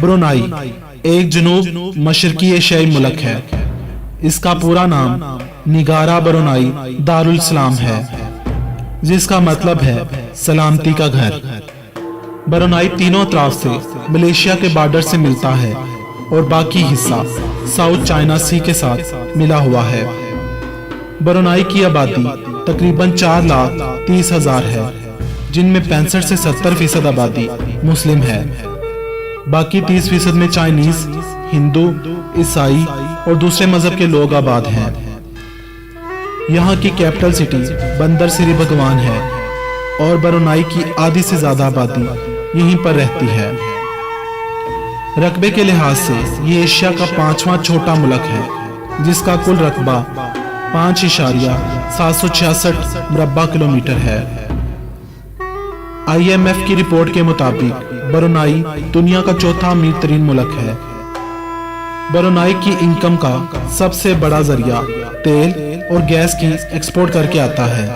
Brunei एक जनूब मशरकी एशियाई मुल्क है। इसका पूरा नाम निगारा ब्रुनाई दारुल इस्लाम है, जिसका मतलब है सलामती का घर। ब्रुनाई तीनों तरफ से मलेशिया के बॉर्डर से मिलता है और बाकी हिस्सा साउथ चाइना सी के साथ मिला हुआ है। ब्रुनाई की आबादी तकरीबन 4,30,000 है, जिनमें 65 से 70% आबादी मुस्लिम है। बाकी 30% में चाइनीज, हिंदू, ईसाई और दूसरे मजहब के लोग आबाद हैं। यहाँ की कैपिटल सिटी बंदर श्री भगवान है और ब्रुनाई की आधी से ज्यादा आबादी यहीं पर रहती है। रकबे के लिहाज से ये एशिया का 5वां छोटा मुल्क है, जिसका कुल रकबा 5.766 मुरब्बा किलोमीटर है। IMF की रिपोर्ट के मुताबिक ब्रुनाई दुनिया का चौथा अमीर तरीन मुल्क है। ब्रुनाई की इनकम का सबसे बड़ा जरिया तेल और गैस की एक्सपोर्ट करके आता है।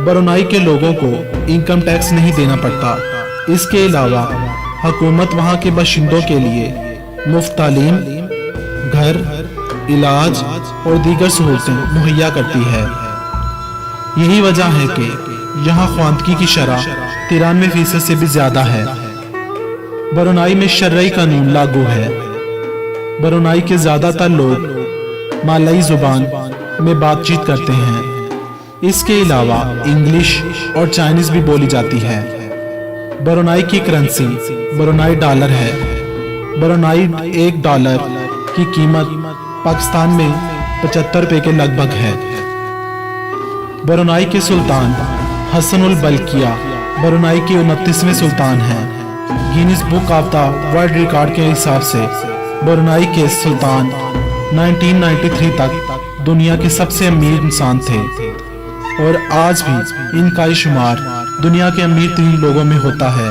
ब्रुनाई के लोगों को इनकम टैक्स नहीं देना पड़ता। इसके अलावा हुकूमत वहां के बाशिंदों के लिए मुफ्त तालीम, घर, इलाज और दीगर सहूलतें मुहैया करती है। यही वजह है कि यहाँ ख्वानदगी की शरह 93% से भी ज्यादा है। ब्रुनाई में शरई कानून लागू है। ब्रुनाई के ज्यादातर लोग मालई जुबान में बातचीत करते हैं। इसके अलावा इंग्लिश और चाइनीज भी बोली जाती है। ब्रुनाई की करेंसी ब्रुनाई डॉलर है। ब्रुनाई $1 की कीमत पाकिस्तान में 75 रुपए के लगभग है। ब्रुनाई के सुल्तान हसनुल बल्किया ब्रुनाई के 29वें सुल्तान हैं। Guinness book of the world record के हिसाब से ब्रुनाई के सुल्तान 1993 तक दुनिया के सबसे अमीर इंसान थे और आज भी इनका शुमार दुनिया के अमीर 3 लोगों में होता है।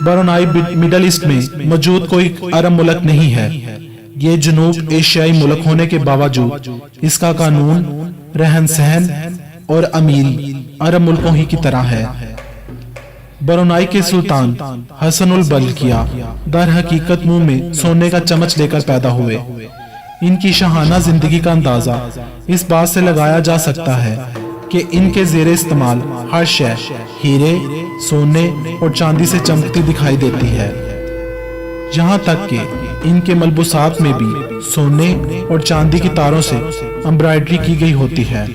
ब्रुनाई मिडल ईस्ट में मौजूद कोई अरब मुल्क नहीं है। ये जनूब एशियाई मुल्क होने के बावजूद इसका कानून, रहन सहन और अमीरी अरब मुल्कों ही की तरह है। ब्रुनाई के सुल्तान हसनुल बल्किया दर हकीकत मुंह में सोने का चम्मच लेकर पैदा हुए। इनकी शाहाना जिंदगी का अंदाजा इस बात से लगाया जा सकता है कि इनके जेरे इस्तेमाल हर शय हीरे, सोने और चांदी से चमकती दिखाई देती है। यहाँ तक कि इनके मलबूसात में भी सोने और चांदी की तारों से एम्ब्रॉयडरी की गई होती है।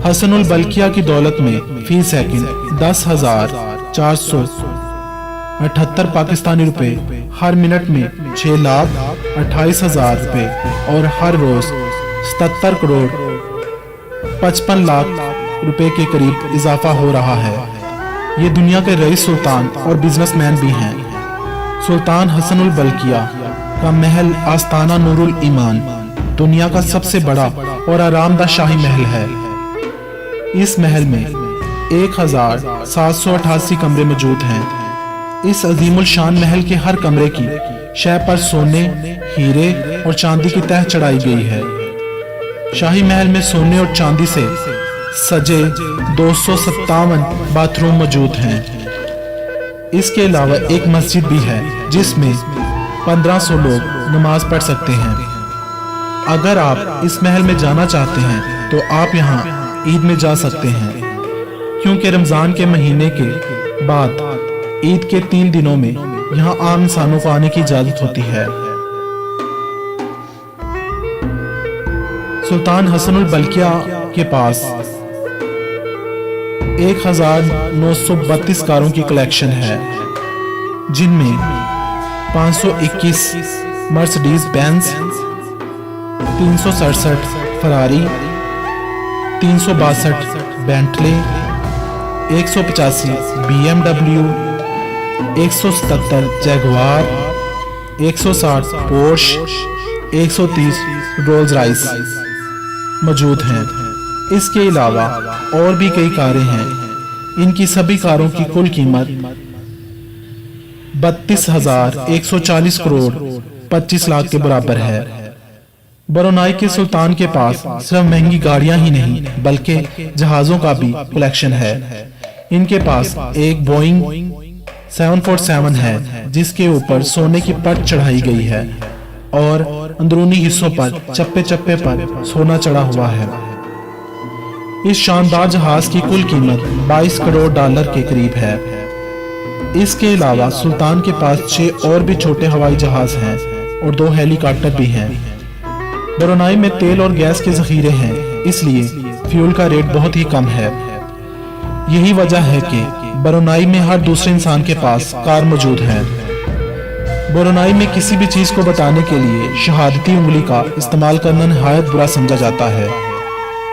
हसनुल बल्किया की दौलत में फी सेकंड 10,478 पाकिस्तानी रुपए, हर मिनट में 6,28,000 रुपए और हर रोज 77 करोड़ 55 लाख रुपए के करीब इजाफा हो रहा है। ये दुनिया के रईस सुल्तान और बिजनेसमैन भी हैं। सुल्तान हसनुल बल्किया का महल आस्ताना नूरुल ईमान दुनिया का सबसे बड़ा और आरामदा शाही महल है। इस महल में 1,788 कमरे मौजूद हैं। इस अजीमुल शान महल के हर कमरे की शय पर सोने, हीरे और चांदी की तह चढ़ाई गई है। शाही महल में सोने और चांदी से सजे 257 बाथरूम मौजूद हैं। इसके अलावा एक मस्जिद भी है जिसमें 1500 लोग नमाज पढ़ सकते हैं। अगर आप इस महल में जाना चाहते हैं तो आप यहाँ ईद में जा सकते हैं, क्योंकि रमजान के महीने के बाद ईद के 3 दिनों में यहाँ आम इंसानों को आने की इजाजत होती है। सुल्तान हसनुल बल्किया के पास 1,932 कारों की कलेक्शन है, जिनमें 521 Mercedes Benz, 367 Ferrari, 362 Bentley, 185 BMW, 177 Jaguar, 160 Porsche, 130 Rolls Royce मौजूद हैं। इसके अलावा और भी कई कारें हैं। इनकी सभी कारों की कुल कीमत 32,140 करोड़ 25 लाख के बराबर है। ब्रुनाई के सुल्तान के पास सिर्फ महंगी गाड़ियां ही नहीं बल्कि जहाजों का भी कलेक्शन है। इनके पास एक बोइंग 747 है जिसके ऊपर सोने की परत चढ़ाई गई है और अंदरूनी हिस्सों पर चप्पे चप्पे पर सोना चढ़ा हुआ है। इस शानदार जहाज की कुल कीमत 22 करोड़ डॉलर के करीब है। इसके अलावा सुल्तान के पास 6 और भी छोटे हवाई जहाज हैं और 2 हेलीकॉप्टर भी हैं। ब्रुनाई में तेल और गैस के जखीरे हैं, इसलिए फ्यूल का रेट बहुत ही कम है। यही वजह है कि ब्रुनाई में हर दूसरे इंसान के पास कार मौजूद है। ब्रुनाई में किसी भी चीज को बताने के लिए शहादती उंगली का इस्तेमाल करना निहायत बुरा समझा जाता है।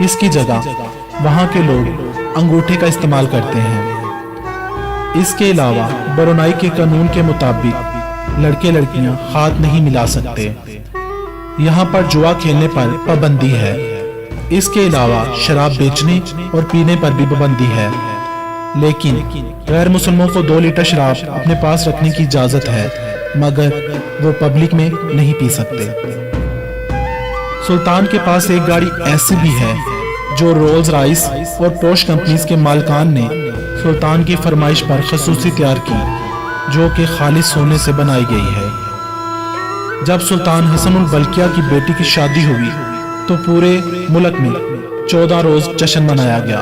इसकी जगह वहाँ के लोग अंगूठे का इस्तेमाल करते हैं। इसके अलावा ब्रुनाई के कानून के मुताबिक लड़के लड़कियां हाथ नहीं मिला सकते। यहाँ पर जुआ खेलने पर पाबंदी है। इसके अलावा शराब बेचने और पीने पर भी पाबंदी है, लेकिन गैर मुसलमानों को 2 लीटर शराब अपने पास रखने की इजाजत है, मगर वो पब्लिक में नहीं पी सकते। सुल्तान के पास एक गाड़ी ऐसी भी है जो रोल्स रॉयस और पोर्श कंपनीज के मालिकान ने सुल्तान की फरमाइश पर खसूसी तैयार की, जो कि खालिस सोने से बनाई गई है। जब सुल्तान हसन उल बल्किया की बेटी की शादी हुई तो पूरे मुल्क में 14 रोज जश्न मनाया गया।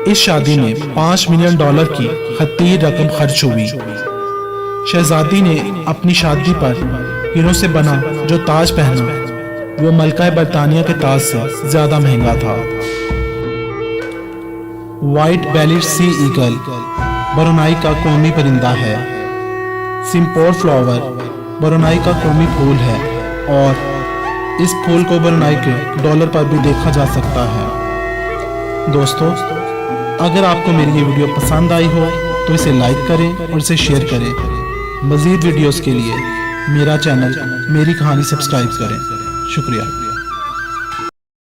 इस शादी में $5 मिलियन की खतीर रकम खर्च हुई। शहजादी ने अपनी शादी पर हीरों से बना जो ताज पहना, वो मलका बरतानिया के ताज से ज्यादा महंगा था। व्हाइट बेलिड सी ईगल ब्रुनाई का कौमी परिंदा है। सिम्पोर फ्लावर ब्रुनाई का कौमी फूल है और इस फूल को ब्रुनाई के डॉलर पर भी देखा जा सकता है। दोस्तों, अगर आपको मेरी ये वीडियो पसंद आई हो तो इसे लाइक करें और इसे शेयर करें। मज़ीद वीडियोस के लिए मेरा चैनल मेरी कहानी सब्सक्राइब करें। शुक्रिया।